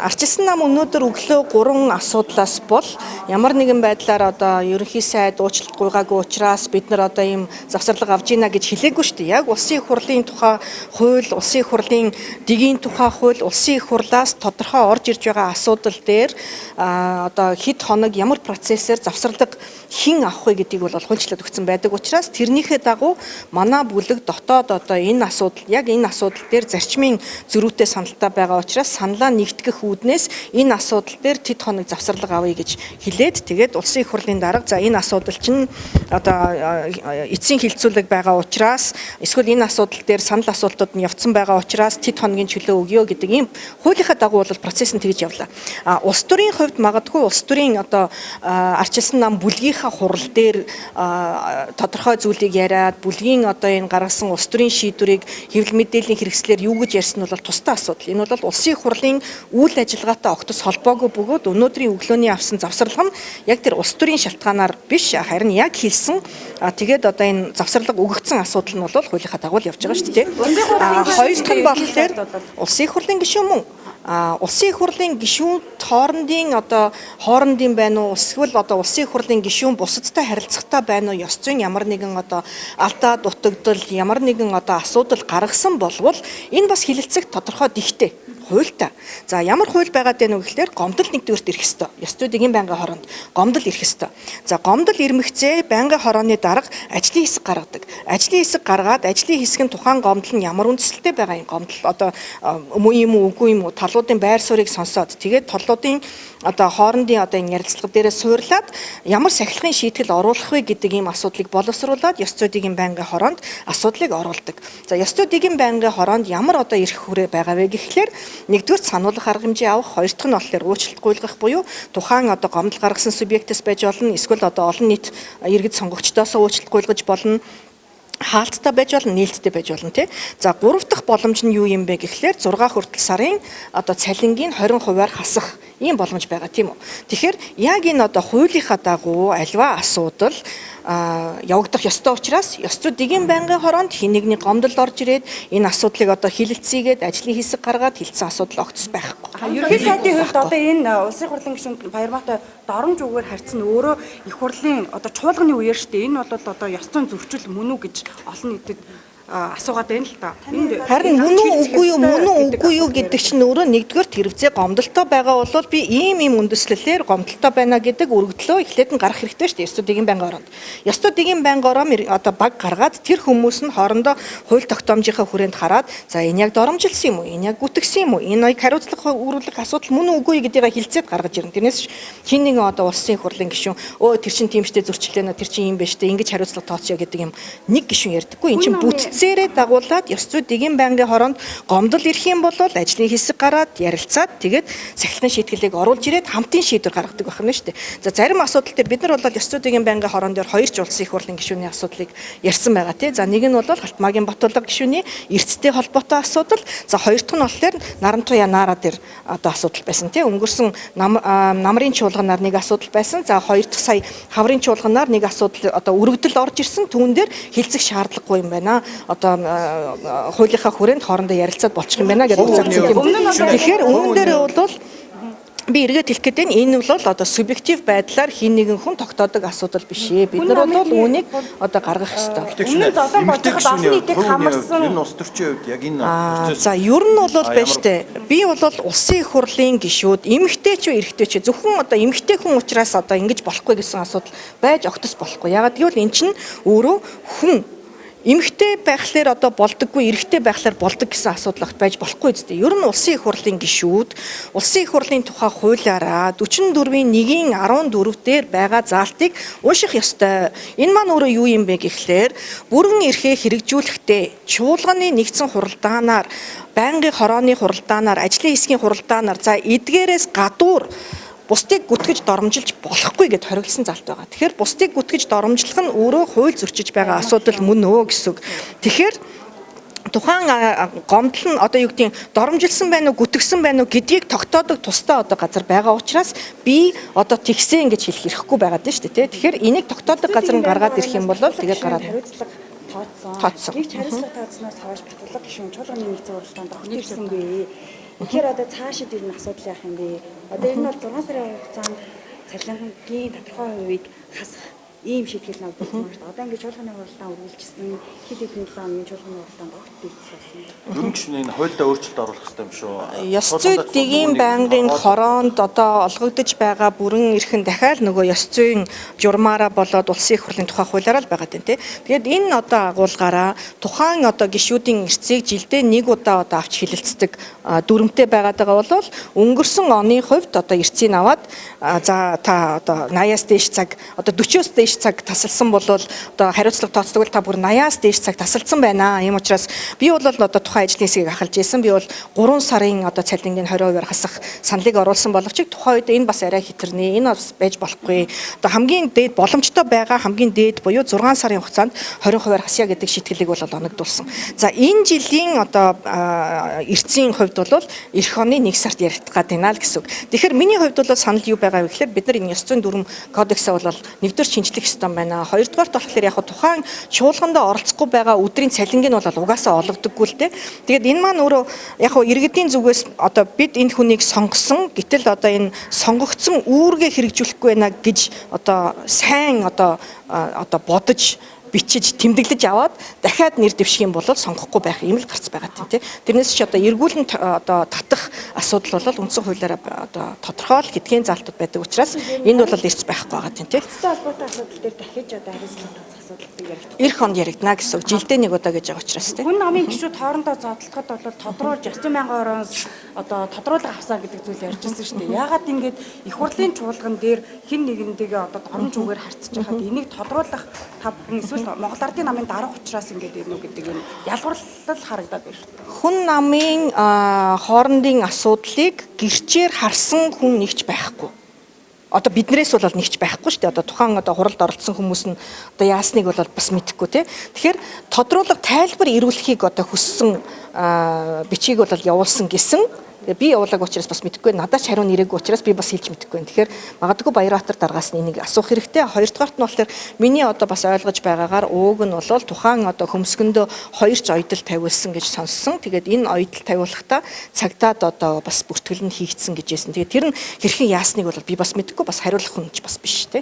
Ардчилсан нам өнөөдөр өглөө 3 асуудлаас бол ямар нэгэн байдлаар одоо ерөнхий сайд уучлалт гуйгаагүй учраас бид нар одоо ийм завсарлага авж ийна гэж хэлээгүй шүү дээ. Яг улсын их хурлын тухай хууль, улсын их хурлын дэгийн тухай хууль, улсын их хурлаас тодорхой орж ирж байгаа асуудал дээр одоо хэд хоног ямар процессээр завсарлага хэн авах вэ гэдгийг бол хуульчлаад өгсөн байдаг учраас тэрнийхээ дагуу манай бүлэг дотоод одоо энэ асуудал яг энэ асуудал дээр зарчмын зөрүүтэй саналтай байгаа учраас саналаа нэгтгэх үүднээс энэ асуудал дээр тэд хоног завсарлага авъя гэж хэлээд тэгээд улсын их хурлын дарга за энэ асуудал чинь одоо эцсийн хилцүүлэг байгаа учраас эсвэл энэ асуудал дээр санал асуултууд нь явцсан байгаа учраас тэд хоногийн чөлөө өгье гэдэг ийм хуулийнхаа дагуу бол процесс нь тэгж явлаа. Улс төрийн хувьд магадгүй улс төрийн одоо ардчилсан нам бүлгийнхаа хурал дээр тодорхой зүйлийг яриад бүлгийн одоо энэ гаргасан улс төрийн шийдвэрийг хэвлэл мэдээллийн хэрэгслээр юу гэж ярьсан нь бол тусдаа асуудал. Энэ бол улсын их хурлын үйл ажиллагаатай огтос холбоогүй бөгөөд өнөөдрийн өглөөний авсан завсарлага нь яг тэр улс төрийн шалтгаанаар биш харин яг хэлсэн тэгээд одоо энэ завсарлага өгөгдсөн асуудал нь бол хуулийнхаа дагуу явж байгаа шүү дээ. Хоёр дахь нь болохоор улсын их хурлын гишүүн мөн улсын их хурлын гишүүнт хоорондын байна уу эсвэл одоо улсын их хурлын гишүүн бусадтай харилцагтай байна уу ёс зүйн ямар нэгэн одоо алдаа дутагдал ямар нэгэн одоо асуудал гаргасан болвол энэ бас хилэлцэх тодорхой дихтэй хуультай. За ямар хууль байгаад байна вэ гэхээр гомдол нэгдүгээрт ирэх ёстой. Ёс зүйн байнгын хороонд гомдол ирэх ёстой. За гомдол ирмэгцээ байнгын хорооны дарга ажлын хэсэг гаргадаг. Ажлын хэсэг гаргаад ажлын хэсгийн тухайн гомдол нь ямар үндэслэлтэй байгаа юм гомдол одоо муу юм уу үгүй юм уу талуудын байр суурийг сонсоод тэгээд толлуудын одоо хоорондын одоо энэ ярилцлага дээрээ суурлаад ямар сахилгын шийтгэл оруулах вэ гэдэг ийм асуудлыг боловсруулад ёс зүйн байнгын хороонд асуудлыг оруулдаг. За ёс зүйн байнгын хороонд ямар одоо эрх хүрээ байгаа вэ гэхлээр нэгдүгээр сануулгах арга хэмжээ авах, хоёр дахь нь болохоор уучлалт гуйлгах буюу тухайн одоо гомдол гаргасан субъектээс байж болно, эсвэл одоо олон нийт иргэд сонгогчдоос уучлалт гуйлгаж болно. Хаалттай байж болно, нээлттэй байж болно тий. За 3 дахь боломж нь юу юм бэ гэхлээр 6 хүртэл сарын одоо цалингийн 20%-аар хасах ийм боломж байгаа тийм үү. Тэгэхээр яг энэ одоо хуулийнхаа дагуу альва асуудал явагдах ёстой учраас ёс зүйн байнгын хороонд хин нэгний гомдол орж ирээд энэ асуудлыг одоо хилэлцгээгээд ажлын хэсэг гаргаад хилцсэн асуудал огтос байхгүй. Ерөнхий сайдын хувьд одоо энэ улсын хурлын гишүүн Баярмаатай доромж үгээр харьцсан өөрөө их хурлын одоо чуулганы үеэр штэ энэ бол одоо ёс зүйн зөрчил мөн үү гэж олон нийтэд асуугаад байна л та. Харин мөн үү үгүй юу гэдэг чинь өөрөө нэгдүгээр тэрвзээ гомдолтой байгаа бол би ийм үндэслэлээр гомдолтой байна гэдэг өргөдлөө эхлээд нь гарах хэрэгтэй шүү дээ. Ёс зүйн байнгын хороонд. Ёс зүйн байнгын хороо одоо баг гаргаад тэр хүмүүс нь хоорондоо хууль тогтоомжийнхаа хүрээнд хараад за энэ яг доромжилсан юм уу? Энэ яг гүтгсэн юм уу? Энэ яг хариуцлага үүрүүлэх асуудал мөн үгүй гэдгийг хилцээд гаргаж ирнэ. Тэрнээс хин нэгэн одоо улсын их хурлын гишүүн тэр чинь тийм штэ зөрчлөө тэр чинь юм байна штэ ингэж хариуцлага тооцъё гэдэг юм нэг гишүүн ярьдаггүй. Энэ чинь бүтцээрээ дагуулад ёс зүйн байнгын хороонд гомдол ирэх юм бол ажлын хэсэг гараад ярилцаад тэгээд сахилгын шийтгэлийг оруулж ирээд хамтын шийдвэр гаргадаг байх нь шүү дээ. За зарим асуудал дээр бид нар бол ёс зүйн байнгын хороон дээр хоёр ч улсын их хурлын гишүүний асуудлыг ярьсан байгаа тий. За нэг нь бол Халтмаагийн Батулга гишүүний эрцтэй холбоотой асуудал. За хоёр дахь нь болохоор Нарантуя Наара дээр одоо асуудал байсан тий. Өнгөрсөн намрын чуулганаар нэг асуудал байсан. За хоёр дахь сая хаврын чуулганаар нэг асуудал одоо өргөдөл орж ирсэн. Түүн дээр хилцэх шаардлагагүй юм байна. Одоо хуулийнхаа хүрээнд хоорондоо ярилцаад болчих юм байна гэдэг үзэл юм. Тэгэхээр үүн дээр бол би эргээд хэлэх гээд энэ бол одоо субъектив байдлаар хин нэгэн хүн тогтоодог асуудал биш ээ. Бид нар бол үүнийг одоо гаргах ёстой. Өмнө зодон бодоход олон нийтийг хамарсан энэ улс төрчийн хувьд яг энэ за ер нь бол байна штэ. Би бол улсын их хурлын гишүүд эмэгтэй ч эрэгтэй ч зөвхөн одоо эмэгтэй хүн учраас одоо ингэж болохгүй гэсэн асуудал байж огтос болохгүй. Ягаад гэвэл эн чинь өөрөө хүн эмэгтэй байхлаар одоо болдоггүй, эрэгтэй байхлаар болдог гэсэн асуудал байж болохгүй зү. Ер нь улсын их хурлын гишүүд, улсын их хурлын тухай хуулиараа 44-ийн 1-ийн 14 дээр байгаа заалтыг ууших ёстой. Энэ маань өөрөө юу юм бэ гэхлээр бүрэн эрхээ хэрэгжүүлэхдээ чуулганы нэгдсэн хуралдаанаар, байнгын хорооны хуралдаанаар, ажлын хэсгийн хуралдаанаар за эдгээрээс гадуур бусдыг гүтгэж доромжилж болохгүй гэд хориглосон залт байгаа. Тэгэхээр бусдыг гүтгэж доромжлох нь өөрөө хууль зөрчиж байгаа асуудал мөн өө гэсэн үг. Тэгэхээр тухайн гомдол нь одоо юу гэдгийг доромжилсан байна уу, гүтгсэн байна уу гэдгийг тогтоодог тусдаа одоо газар байгаа учраас би одоо тэгсэн ингэж хэлэх хэрэггүй байгаад байна шүү дээ. Тэгэхээр энийг тогтоодог газар нь гаргаад ирэх юм бол тэгээд гараад тооцсон. Гэвч хариуцлага тооцсноос хойш Батулга гишүүн чуулганы нэгдсэн уралдаанд огт ирсэнгүй. Тэгэхээр одоо цаашид ер нь асуудал яах юм бэ? Одоо ер нь бол 6 сарын хугацаанд цалингийн тодорхой хувийг хасах ийм шийтгэл навдаг юм шүү дээ. Одоо ингээд чуулганы хуралдаан үргэлжсэн хэд хэдэн 7 хоногийн чуулганы хуралдаанд огт дэгдсэн. Ер нь гişүн энэ хуульдаа өөрчлөлт оруулах хэрэгтэй юм шүү. Ёс зүйн байнгын хороонд одоо олгогдож байгаа бүрэн эрхэн дахиад нөгөө ёс зүйн журмаараа болоод улсын их хурлын тухай хуулиараа л байгаа тийм. Тэгээд энэ одоо агуулгаараа тухайн одоо гишүүдийн эрсцийг жилдээ нэг удаа одоо авч хилэлцдэг дүрмтэй байгаад байгаа бол өнгөрсөн оны хувьд одоо эрсцийг аваад за та одоо 80-аас дээш цаг одоо 40-оос дээш цаг тасалсан бол одоо хариуцлага тооцдог бол та бүр 80-аас дээш цаг тасалсан байна. Ийм учраас би бол одоо тухайн ажлын хэсгийг ахалж ийсэн. Би бол 3 сарын одоо цалингийн 20% хасах саналыг оруулсан боловч тухайн үед энэ бас арай хэтэрнэ. Энэ бас байж болохгүй. Одоо хамгийн дээд боломжтой байгаа хамгийн дээд буюу 6 сарын хугацаанд 20% хасъя гэдэг шийтгэлийг бол оногдуулсан. За энэ жилийн одоо эрсцийн хувьд бол эх оны 1 сард яригдах гад байна л гэсэн үг. Тэгэхээр миний хувьд бол санал юу байгаа вэ гэхээр бид нар энэ ёс зүйн дүрм кодексээ бол нэгдүгээр шинжлэх ёстой байна. Хоёрдугаарт болохоор яг тухайн чуулгандаа оролцохгүй байгаа өдрийн цалинг нь бол угаасаа олгодоггүй л дээ. Тэгээд энэ маань өөрөө яг иргэдийн зүгээс одоо бид энэ хүнийг сонгосон гэтэл одоо энэ сонгогдсон үүргээ хэрэгжүүлэхгүй байна гэж одоо сайн одоо бодож бичиж тэмдэглэж аваад дахиад нэр дэвших юм бол сонгохгүй байх юм л гарц байгаа тийм. Тэрнээс ч одоо эргүүлэн одоо татах асуудал бол үндсэн хуулиараа одоо тодорхой л хэдхэн залтууд байдаг учраас энэ бол эрс байхгүй байгаа тийм. Эцтэй холбоотой асуудал дээр дахиж одоо хариуцлага татах асуудал яригдах. Эх хонд яригдана гэсэн үг. Жилдээ нэг удаа гэж байгаа учраас тийм. Хүн намын гишүүд хоорондоо зодтолоход бол тодруулж 900,000 ороос одоо тодруулга авсаа гэдэг зүйл ярьж байсан шүү дээ. Яагаад ингэж их хурлын чуулган дээр хэн нэгнтэйгээ одоо дорн зүгээр харьцаж байхад энийг тодруулах та бүхэн эсвэл Монгол Ардын намын дарга учраас ингэж ирнэ үү гэдэг нь ялгарлал харагдаад байна шүү дээ. Хүн намын хоорондын асуудлыг гэрчээр харсан хүн нэгч байхгүй. Одоо биднээс бол нэгч байхгүй шүү дээ. Одоо тухайн одоо хуралд оролцсон хүмүүс нь одоо яасныг бол бас мэдэхгүй тий. Тэгэхээр тодруулга тайлбар ирүүлэхийг одоо хүссэн бичгийг бол явуулсан гэсэн. Би явуулаг учраас бас мэдэхгүй. Надад ч хариу нэрээгүй учраас би бас хэлж мэдэхгүй. Тэгэхээр магадгүй Баярбаатар даргаас энийг асуух хэрэгтэй. Хоёрдугаарт нь болохоор миний одоо бас ойлгож байгаагаар ууг нь бол тухайн одоо хөмсгөндөө 2 ч ойдол тавиулсан гэж сонссон. Тэгээд энэ ойдол тавиулахдаа цагдаад одоо бас бүртгэл нь хийгдсэн гэж хэлсэн. Тэгээд тэр нь хэрхэн яасныг бол би бас мэдэхгүй. Бас хариулах хүн ч бас биш тий.